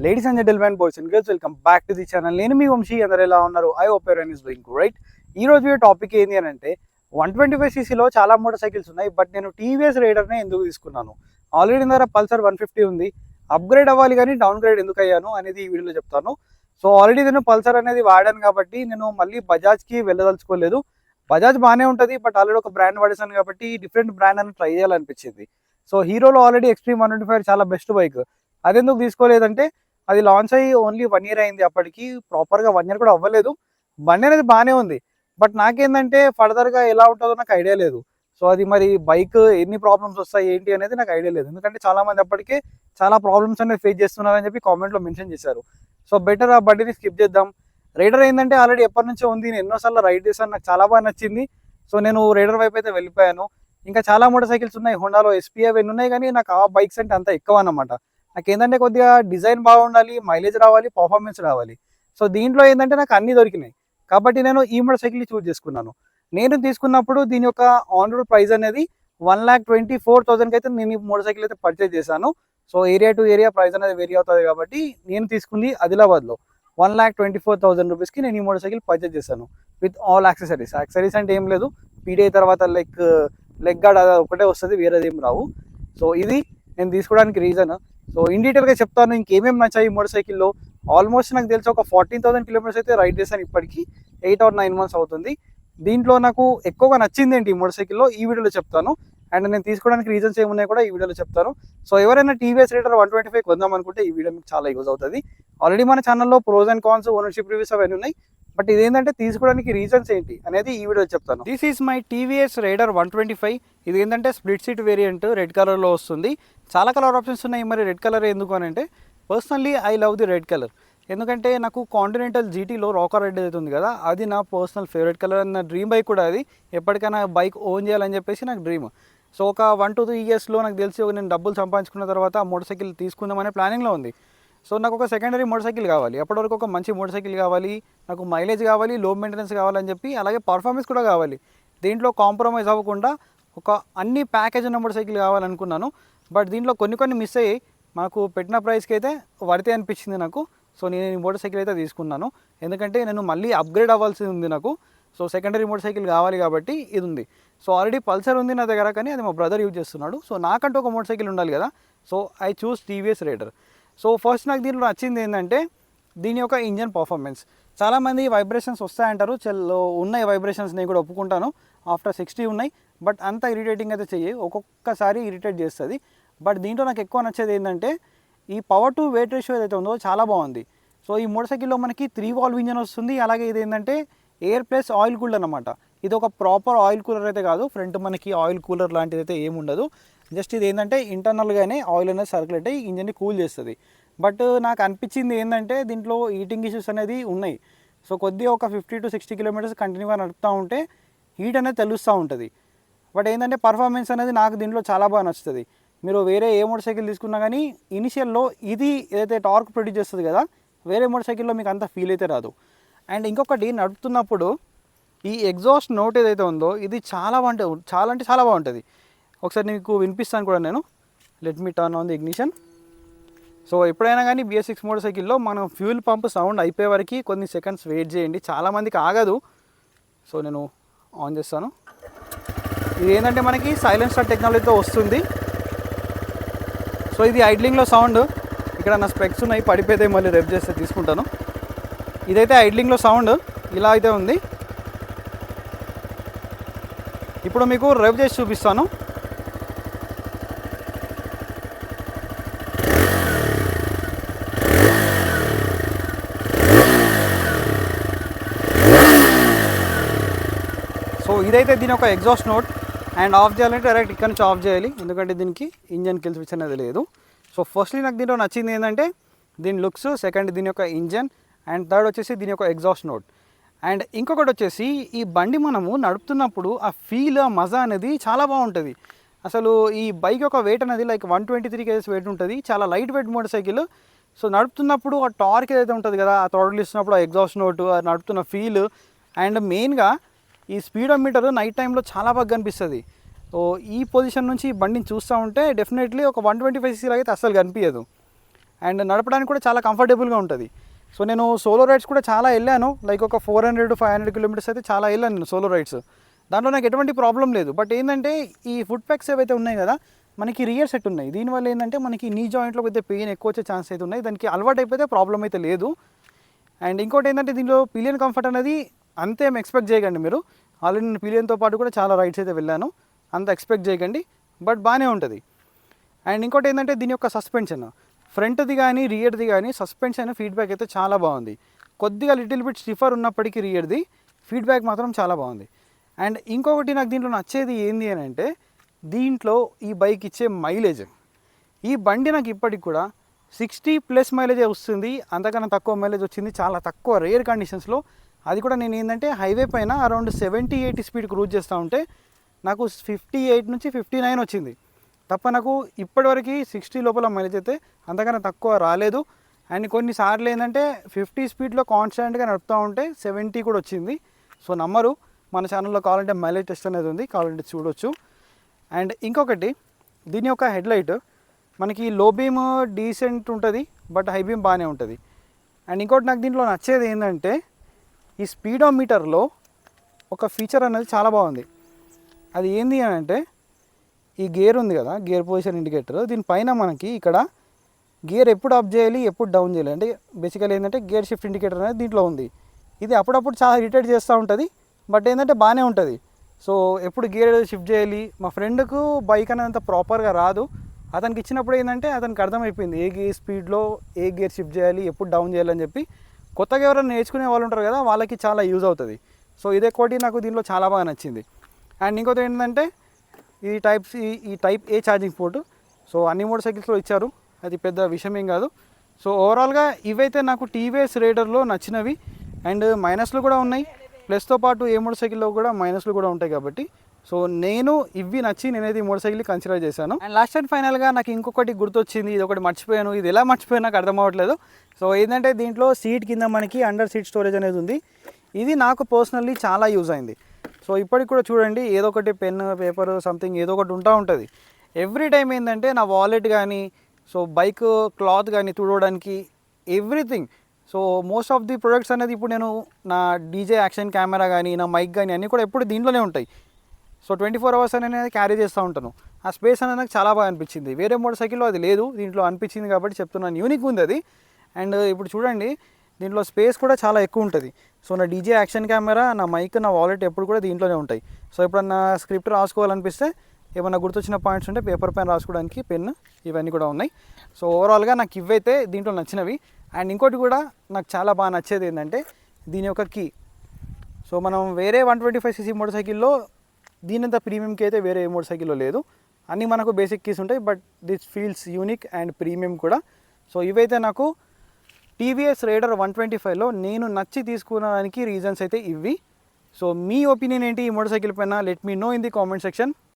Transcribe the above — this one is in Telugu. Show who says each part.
Speaker 1: Ladies and gentlemen, boys and girls, welcome back to the channel. నేను మీ వంశీ అందరూ ఎలా ఉన్నారు? I hope everyone is doing great. ఈ రోజు వీడియో టాపిక్ ఏంటి అని అంటే 125cc లో చాలా మోటార్ సైకిల్స్ ఉన్నాయి, బట్ నేను టీవీఎస్ రైడర్నే ఎందుకు తీసుకున్నాను. ఆల్రెడీ నా దగ్గర పల్సర్ 150 ఉంది, అప్గ్రేడ్ అవ్వాలి కానీ డౌన్ గ్రేడ్ ఎందుకు అయ్యాను అనేది ఈ వీడియోలో చెప్తాను. సో ఆల్రెడీ నేను పల్సర్ అనేది వాడాను కాబట్టి నేను మళ్ళీ బజాజ్కి వెళ్ళదలుచుకోలేదు. బజాజ్ బాగానే ఉంటుంది, బట్ ఆల్రెడీ ఒక బ్రాండ్ వాడేసాను కాబట్టి డిఫరెంట్ బ్రాండ్ అని ట్రై చేయాలనిపించింది. సో హీరోలో ఆల్రెడీ ఎక్స్ట్రీమ్ 125 చాలా బెస్ట్ బైక్, అదెందుకు తీసుకోలేదంటే అది లాంచ్ అయ్యి ఓన్లీ 1 year అయింది, అప్పటికి ప్రాపర్గా 1 year కూడా అవ్వలేదు. బండి అనేది బాగానే ఉంది, బట్ నాకేంటంటే ఫర్దర్గా ఎలా ఉంటుందో నాకు ఐడియా లేదు. సో అది మరి బైక్ ఎన్ని ప్రాబ్లమ్స్ వస్తాయి ఏంటి అనేది నాకు ఐడియా లేదు, ఎందుకంటే చాలామంది అప్పటికే చాలా ప్రాబ్లమ్స్ అనేది ఫేస్ చేస్తున్నారని చెప్పి కామెంట్లో మెన్షన్ చేశారు. సో బెటర్ ఆ బండిని స్కిప్ చేద్దాం. రైడర్ ఏంటంటే ఆల్రెడీ ఎప్పటి నుంచో ఉంది, నేను ఎన్నోసార్లు రైడ్ చేశాను, నాకు చాలా బాగా నచ్చింది. సో నేను రైడర్ వైపు అయితే వెళ్ళిపోయాను. ఇంకా చాలా మోటార్ సైకిల్స్ ఉన్నాయి, హోండాలో ఎస్పీ అవన్నీ ఉన్నాయి, కానీ నాకు ఆ బైక్స్ అంటే అంత ఎక్కువ అన్నమాట. నాకు ఏంటంటే కొద్దిగా డిజైన్ బాగుండాలి, మైలేజ్ రావాలి, పర్ఫార్మెన్స్ రావాలి. సో దీంట్లో ఏంటంటే నాకు అన్నీ దొరికినాయి కాబట్టి నేను ఈ మోటార్ సైకిల్ చూస్ చేసుకున్నాను. నేను తీసుకున్నప్పుడు దీని యొక్క ఆన్ రోడ్ ప్రైస్ అనేది 1,24,000కి అయితే నేను ఈ మోటార్ సైకిల్ అయితే పర్చేజ్ చేశాను. So area to area price అనేది వేరీ అవుతుంది కాబట్టి నేను తీసుకుంది ఆదిలాబాద్లో 1,24,000 రూపీస్కి నేను ఈ మోటార్ సైకిల్ పర్చేజ్ చేశాను విత్ ఆల్ యాక్సెసరీస్. యాక్సెసరీస్ అంటే ఏం లేదు, పీడిఐ తర్వాత లెగ్ గార్డ్ అది ఒకటే వస్తుంది, వేరేది ఏం రావు. సో ఇది నేను తీసుకోవడానికి రీజన్. సో ఇన్ డీటెయిల్గా చెప్తాను ఇంకేమేమి నచ్చాయి ఈ మోటార్ సైకిల్లో. ఆల్మోస్ట్ నాకు తెలిసి ఒక 14,000 కిలోమీటర్స్ అయితే రైడ్ చేశాను ఇప్పటికి, 8 or 9 months అవుతుంది. దీంట్లో నాకు ఎక్కువగా నచ్చింది ఏంటి ఈ మోటార్ సైకిల్లో ఈ వీడియోలో చెప్తాను, అండ్ నేను తీసుకోవడానికి రీజన్స్ ఏమున్నాయి కూడా ఈ వీడియోలో చెప్తాను. సో ఎవరైనా టీవీఎస్ రైడర్ 125 కొందాం అనుకుంటే ఈ వీడియో మీకు చాలా యూజ్ అవుతుంది. ఆల్రెడీ మన ఛానల్లో pros and cons, ownership reviews అవన్నీ ఉన్నాయి, బట్ ఇదేంటంటే తీసుకోవడానికి రీజన్స్ ఏంటి అనేది ఈ వీడియో చెప్తాను. This is my TVS Raider 125. ఇది ఏంటంటే స్ప్లిట్ సీట్ వేరియంట్, రెడ్ కలర్లో వస్తుంది. చాలా కలర్ ఆప్షన్స్ ఉన్నాయి, మరి రెడ్ కలర్ ఎందుకు అని అంటే personally I love the red colour. ఎందుకంటే నాకు కాంటినెంటల్ జీటీలో రాకర్ రెడ్ అయితే ఉంది కదా, అది నా పర్సనల్ ఫేవరెట్ కలర్ అండ్ నా డ్రీమ్ బైక్ కూడా అది. ఎప్పటికైనా బైక్ ఓన్ చేయాలని చెప్పేసి నాకు డ్రీమ్. సో ఒక 1 to 3 yearsలో నాకు తెలిసి నేను డబ్బులు సంపాదించుకున్న తర్వాత ఆ మోటార్ సైకిల్ తీసుకుందామనే ప్లానింగ్లో ఉంది. సో నాకు ఒక సెకండరీ మోటార్ సైకిల్ కావాలి, అప్పటివరకు ఒక మంచి మోటార్ సైకిల్ కావాలి, నాకు మైలేజ్ కావాలి, లో మెయింటెనెన్స్ కావాలని చెప్పి, అలాగే పర్ఫార్మెన్స్ కూడా కావాలి. దీంట్లో కాంప్రమైజ్ అవ్వకుండా ఒక అన్ని ప్యాకేజ్ ఉన్న మోటార్ సైకిల్ కావాలనుకున్నాను. బట్ దీంట్లో కొన్ని మిస్ అయ్యి మాకు పెట్టిన ప్రైస్కి అయితే వర్తే అనిపించింది నాకు. సో నేను ఈ మోటార్ సైకిల్ అయితే తీసుకున్నాను, ఎందుకంటే నేను మళ్ళీ అప్గ్రేడ్ అవ్వాల్సి ఉంది నాకు. సో సెకండరీ మోటార్ సైకిల్ కావాలి కాబట్టి ఇది ఉంది. సో ఆల్రెడీ పల్సర్ ఉంది నా దగ్గర, కానీ అది మా బ్రదర్ యూజ్ చేస్తున్నాడు. సో నాకంటూ ఒక మోటార్ సైకిల్ ఉండాలి కదా, so I choose TVS Raider. So first నాకు దీంట్లో నచ్చింది ఏంటంటే దీని యొక్క ఇంజన్ పర్ఫార్మెన్స్. చాలామంది వైబ్రేషన్స్ వస్తాయంటారు, ఉన్నాయి వైబ్రేషన్స్, నేను కూడా ఒప్పుకుంటాను. ఆఫ్టర్ 60 ఉన్నాయి, బట్ అంత ఇరిటేటింగ్ అయితే చెయ్యి, ఒక్కొక్కసారి ఇరిటేట్ చేస్తుంది. బట్ దీంట్లో నాకు ఎక్కువ నచ్చేది ఏంటంటే ఈ పవర్ టు వెయిట్ రేషియో ఏదైతే ఉందో చాలా బాగుంది. సో ఈ మోటార్ సైకిల్లో మనకి 3 valve ఇంజన్ వస్తుంది, అలాగే ఇది ఏంటంటే ఎయిర్ ప్లస్ ఆయిల్ కూలర్ అనమాట. ఇది ఒక ప్రాపర్ ఆయిల్ కూలర్ అయితే కాదు, ఫ్రంట్ మనకి ఆయిల్ కూలర్ లాంటిది అయితే ఏముండదు. జస్ట్ ఇది ఏంటంటే ఇంటర్నల్గానే ఆయిల్ అనేది సర్క్యులేట్ అయ్యి ఇంజన్ని కూల్ చేస్తుంది. బట్ నాకు అనిపించింది ఏంటంటే దీంట్లో హీటింగ్ ఇష్యూస్ అనేది ఉన్నాయి. సో కొద్దిగా ఒక 50 to 60 kilometers కంటిన్యూగా నడుపుతూ ఉంటే హీట్ అనేది తెలుస్తూ ఉంటుంది. బట్ ఏంటంటే పర్ఫార్మెన్స్ అనేది నాకు దీంట్లో చాలా బాగా నచ్చుతుంది. మీరు వేరే ఏ మోటార్ సైకిల్ తీసుకున్నా కానీ ఇనిషియల్లో ఇది ఏదైతే టార్క్ ప్రొడ్యూస్ చేస్తుంది కదా, వేరే మోటార్ సైకిల్లో మీకు అంత ఫీల్ అయితే రాదు. అండ్ ఇంకొకటి, నడుపుతున్నప్పుడు ఈ ఎగ్జాస్ట్ నోట్ ఏదైతే ఉందో ఇది చాలా అంటే చాలా బాగుంటుంది. ఒకసారి మీకు వినిపిస్తాను కూడా నేను. Let me turn on the ignition. So ఎప్పుడైనా కానీ BS6 మోటార్ సైకిల్లో మనం ఫ్యూల్ పంప్ సౌండ్ అయిపోయే వరకు కొన్ని సెకండ్స్ వెయిట్ చేయండి, చాలామందికి ఆగదు. సో నేను ఆన్ చేస్తాను. ఇది ఏంటంటే మనకి సైలెన్సర్ టెక్నాలజీతో వస్తుంది. సో ఇది ఐడ్లింగ్లో సౌండ్. ఇక్కడ నా స్పెక్స్ ఉన్నాయి, పడిపోతే మళ్ళీ రెప్ చేస్తే తీసుకుంటాను. ఇదైతే ఐడ్లింగ్లో సౌండ్ ఇలా అయితే ఉంది. ఇప్పుడు మీకు రెవ్ చేసి చూపిస్తాను. సో ఇదైతే దీని ఒక ఎగ్జాస్ట్ నోట్. అండ్ ఆఫ్ చేయాలంటే డైరెక్ట్ ఇక్కడ నుంచి ఆఫ్ చేయాలి, ఎందుకంటే దీనికి ఇంజన్ కిల్ స్విచ్ అనేది లేదు. సో ఫస్ట్లీ నాకు దీంట్లో నచ్చింది ఏంటంటే దీని లుక్స్, సెకండ్ దీని యొక్క ఇంజన్, అండ్ థర్డ్ వచ్చేసి దీని యొక్క ఎగ్జాస్ట్ నోట్. అండ్ ఇంకొకటి వచ్చేసి ఈ బండి మనము నడుపుతున్నప్పుడు ఆ ఫీల్, ఆ మజా అనేది చాలా బాగుంటుంది. అసలు ఈ బైక్ యొక్క వెయిట్ అనేది 123 kgs వెయిట్ ఉంటుంది, చాలా light weight motorcycle. So నడుపుతున్నప్పుడు ఆ టార్క్ ఏదైతే ఉంటుంది కదా, ఆ థ్రాటిల్ ఇస్తున్నప్పుడు ఆ ఎగ్జాస్ట్ నోట్, ఆ నడుపుతున్న ఫీల్, అండ్ మెయిన్గా ఈ స్పీడోమీటర్ నైట్ టైంలో చాలా బాగా కనిపిస్తుంది. సో ఈ పొజిషన్ నుంచి ఈ బండిని చూస్తూ ఉంటే డెఫినెట్లీ ఒక 125cc అయితే అస్సలు కనిపించదు. అండ్ నడపడానికి కూడా చాలా కంఫర్టబుల్గా ఉంటుంది. సో నేను సోలో రైడ్స్ కూడా చాలా వెళ్ళాను, లైక్ ఒక 400-500 కిలోమీటర్స్ అయితే చాలా వెళ్ళాను నేను సోలో రైడ్స్. దాంట్లో నాకు ఎటువంటి ప్రాబ్లం లేదు. బట్ ఏంటంటే ఈ ఫుట్ ప్యాక్స్ ఏవైతే ఉన్నాయి కదా, మనకి రియర్ సెట్ ఉన్నాయి. దీనివల్ల ఏంటంటే మనకి నీ జాయింట్లో అయితే పెయిన్ ఎక్కువ వచ్చే ఛాన్స్ అయితే ఉన్నాయి. దానికి అలవాటు అయిపోతే ప్రాబ్లం అయితే లేదు. అండ్ ఇంకోటి ఏంటంటే దీనిలో పిలియన్ కంఫర్ట్ అనేది అంతేం ఎక్స్పెక్ట్ చేయకండి మీరు. ఆల్రెడీ నేను పిలియన్తో పాటు కూడా చాలా రైడ్స్ అయితే వెళ్ళాను, అంత ఎక్స్పెక్ట్ చేయకండి, బట్ బాగానే ఉంటుంది. అండ్ ఇంకోటి ఏంటంటే దీని యొక్క సస్పెన్షన్, ఫ్రంట్ది కానీ రియర్ది కానీ సస్పెన్షన్ ఫీడ్బ్యాక్ అయితే చాలా బాగుంది. కొద్దిగా లిటిల్ బిట్ స్టిఫర్ ఉన్నప్పటికీ రియర్ది ఫీడ్బ్యాక్ మాత్రం చాలా బాగుంది. అండ్ ఇంకొకటి నాకు దీంట్లో నచ్చేది ఏంది అని అంటే, దీంట్లో ఈ బైక్ ఇచ్చే మైలేజ్. ఈ బండి నాకు ఇప్పటికి కూడా 60+ మైలేజే వస్తుంది, అంతకన్నా తక్కువ మైలేజ్ వచ్చింది చాలా తక్కువ రేర్ కండిషన్స్లో. అది కూడా నేను ఏంటంటే హైవే పైన అరౌండ్ 70-80 స్పీడ్ క్రూజ్ చేస్తూ ఉంటే నాకు 58 నుంచి 59 వచ్చింది తప్ప, నాకు ఇప్పటివరకు 60 లోపల మైలేజ్ అయితే అంతకన్నా తక్కువ రాలేదు. అండ్ కొన్నిసార్లు ఏంటంటే 50 స్పీడ్లో కాన్స్టెంట్గా నడుపుతూ ఉంటే 70 కూడా వచ్చింది. సో నమ్మరు, మన ఛానల్లో కావాలంటే మైలేజ్ టెస్ట్ అనేది ఉంది, కావాలంటే చూడొచ్చు. అండ్ ఇంకొకటి దీని యొక్క హెడ్లైట్ మనకి లో బీమ్ డీసెంట్ ఉంటుంది, బట్ హై బీమ్ బాగానే ఉంటుంది. అండ్ ఇంకోటి నాకు దీంట్లో నచ్చేది ఏంటంటే ఈ స్పీడోమీటర్లో ఒక ఫీచర్ అనేది చాలా బాగుంది. అది ఏంది అని అంటే, ఈ గేర్ ఉంది కదా, గేర్ పొజిషన్ ఇండికేటర్, దీనిపైన మనకి ఇక్కడ గేర్ ఎప్పుడు అప్ చేయాలి ఎప్పుడు డౌన్ చేయాలి అంటే బేసికల్ ఏంటంటే గేర్ షిఫ్ట్ ఇండికేటర్ అనేది దీంట్లో ఉంది. ఇది అప్పుడప్పుడు చాలా ఇరిటేట్ చేస్తూ ఉంటుంది, బట్ ఏంటంటే బాగానే ఉంటుంది. సో ఎప్పుడు గేర్ షిఫ్ట్ చేయాలి, మా ఫ్రెండ్కు బైక్ అనేది అంత ప్రాపర్గా రాదు, అతనికి ఇచ్చినప్పుడు ఏంటంటే అతనికి అర్థమైపోయింది ఏ గేర్ స్పీడ్లో ఏ గేర్ షిఫ్ట్ చేయాలి ఎప్పుడు డౌన్ చేయాలని చెప్పి. కొత్తగా ఎవరైనా నేర్చుకునే వాళ్ళు ఉంటారు కదా, వాళ్ళకి చాలా యూజ్ అవుతుంది. సో ఇదే కోటి నాకు దీంట్లో చాలా బాగా నచ్చింది. అండ్ ఇంకోటి ఏంటంటే ఈ టైప్ ఏ ఛార్జింగ్ పోర్ట్. సో అన్ని మోటార్ సైకిల్స్లో ఇచ్చారు, అది పెద్ద విషయం ఏం కాదు. సో ఓవరాల్గా ఇవైతే నాకు టీవీఎస్ రైడర్లో నచ్చినవి. అండ్ మైనస్లు కూడా ఉన్నాయి, ప్లస్తో పాటు ఏ మోటార్ సైకిల్లో కూడా మైనస్లు కూడా ఉంటాయి కాబట్టి సో నేను ఇవి నచ్చి నేనైతే ఈ మోటార్ సైకిల్ కన్సిడర్ చేశాను. అండ్ లాస్ట్ అండ్ ఫైనల్గా నాకు ఇంకొకటి గుర్తొచ్చింది, ఇది ఒకటి మర్చిపోయాను, ఇది ఎలా మర్చిపోయాను నాకు అర్థం అవ్వట్లేదు. సో ఏంటంటే దీంట్లో సీట్ కింద మనకి అండర్ సీట్ స్టోరేజ్ అనేది ఉంది. ఇది నాకు పర్సనల్లీ చాలా యూజ్ అయింది. సో ఇప్పటికి కూడా చూడండి, ఏదో ఒకటి పెన్ పేపర్ సంథింగ్ ఏదో ఒకటి ఉంటూ ఉంటుంది. ఎవ్రీ టైం ఏంటంటే నా వాలెట్ కానీ సో బైక్ క్లాత్ కానీ తుడవడానికి everything. So most of the products అనేది ఇప్పుడు నేను నా డీజే యాక్షన్ కెమెరా కానీ నా మైక్ కానీ అన్నీ కూడా ఎప్పుడు దీంట్లోనే ఉంటాయి. సో 24 అవర్స్ అనేది క్యారీ చేస్తూ ఉంటాను. ఆ స్పేస్ అనేది నాకు చాలా బాగా అనిపించింది. వేరే మోటార్ సైకిల్లో అది లేదు, దీంట్లో అనిపించింది కాబట్టి చెప్తున్నాను, యూనిక్ ఉంది అది. అండ్ ఇప్పుడు చూడండి దీంట్లో స్పేస్ కూడా చాలా ఎక్కువ ఉంటుంది. సో నా డీజే యాక్షన్ కెమెరా, నా మైక్, నా వాలెట్ ఎప్పుడు కూడా దీంట్లోనే ఉంటాయి. సో ఎప్పుడన్నా స్క్రిప్ట్ రాసుకోవాలనిపిస్తే, ఏమన్నా గుర్తొచ్చిన పాయింట్స్ ఉంటే పేపర్ పెన్ రాసుకోవడానికి పెన్, ఇవన్నీ కూడా ఉన్నాయి. సో ఓవరాల్గా నాకు ఇవైతే దీంట్లో నచ్చినవి. అండ్ ఇంకోటి కూడా నాకు చాలా బాగా నచ్చేది ఏంటంటే దీని యొక్క కీ. సో మనం వేరే 125cc మోటార్ సైకిల్లో దీనంత ప్రీమియంకి అయితే వేరే ఏ మోటార్ సైకిల్లో లేదు. అన్నీ మనకు బేసిక్ కీస్ ఉంటాయి, but this feels unique and premium కూడా. సో ఇవైతే నాకు టీవీఎస్ రైడర్ 125లో నేను నచ్చి తీసుకున్నానికి రీజన్స్ అయితే ఇవి. సో మీ ఒపీనియన్ ఏంటి ఈ మోటార్ సైకిల్ పైన? Let me know in the comment section.